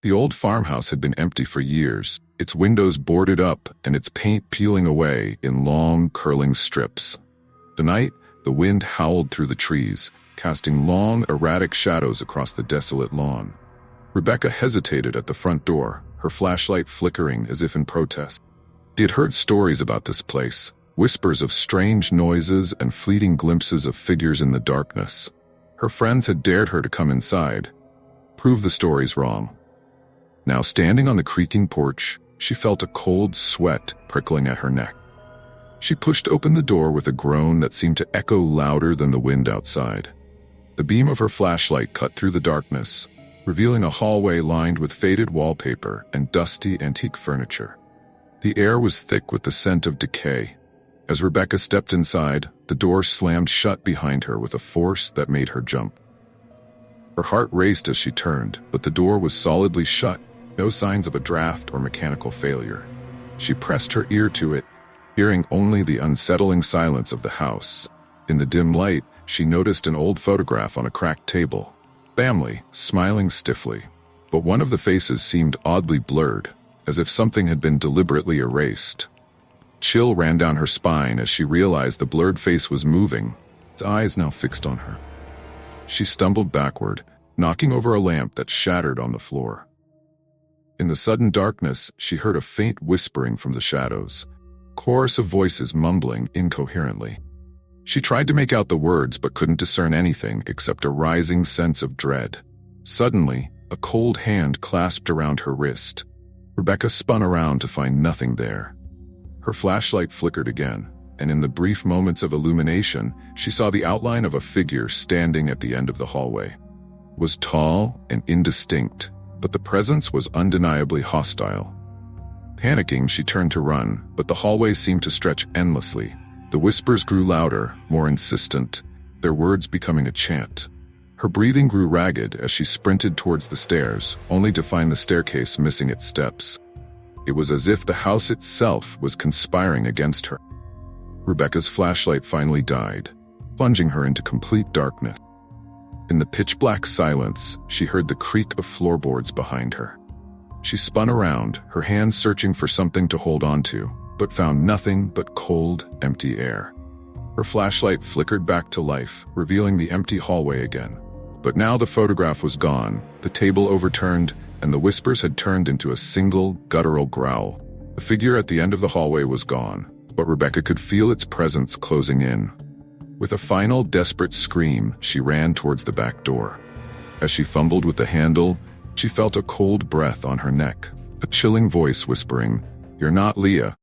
The old farmhouse had been empty for years, its windows boarded up and its paint peeling away in long, curling strips. Tonight, the wind howled through the trees, casting long, erratic shadows across the desolate lawn. Rebecca hesitated at the front door, her flashlight flickering as if in protest. She had heard stories about this place, whispers of strange noises and fleeting glimpses of figures in the darkness. Her friends had dared her to come inside, prove the stories wrong. Now, standing on the creaking porch, she felt a cold sweat prickling at her neck. She pushed open the door with a groan that seemed to echo louder than the wind outside. The beam of her flashlight cut through the darkness, revealing a hallway lined with faded wallpaper and dusty antique furniture. The air was thick with the scent of decay. As Rebecca stepped inside, the door slammed shut behind her with a force that made her jump. Her heart raced as she turned, but the door was solidly shut, no signs of a draft or mechanical failure. She pressed her ear to it, hearing only the unsettling silence of the house. In the dim light, she noticed an old photograph on a cracked table. Family, smiling stiffly. But one of the faces seemed oddly blurred, as if something had been deliberately erased. Chill ran down her spine as she realized the blurred face was moving, its eyes now fixed on her. She stumbled backward, knocking over a lamp that shattered on the floor. In the sudden darkness, she heard a faint whispering from the shadows, chorus of voices mumbling incoherently. She tried to make out the words but couldn't discern anything except a rising sense of dread. Suddenly, a cold hand clasped around her wrist. Rebecca spun around to find nothing there. Her flashlight flickered again, and in the brief moments of illumination, she saw the outline of a figure standing at the end of the hallway. It was tall and indistinct, but the presence was undeniably hostile. Panicking, she turned to run, but the hallway seemed to stretch endlessly. The whispers grew louder, more insistent, their words becoming a chant. Her breathing grew ragged as she sprinted towards the stairs, only to find the staircase missing its steps. It was as if the house itself was conspiring against her. Rebecca's flashlight finally died, plunging her into complete darkness. In the pitch-black silence, she heard the creak of floorboards behind her. She spun around, her hands searching for something to hold onto, but found nothing but cold, empty air. Her flashlight flickered back to life, revealing the empty hallway again. But now the photograph was gone, the table overturned, and the whispers had turned into a single, guttural growl. The figure at the end of the hallway was gone, but Rebecca could feel its presence closing in. With a final, desperate scream, she ran towards the back door. As she fumbled with the handle, she felt a cold breath on her neck, a chilling voice whispering, "You're not Leah."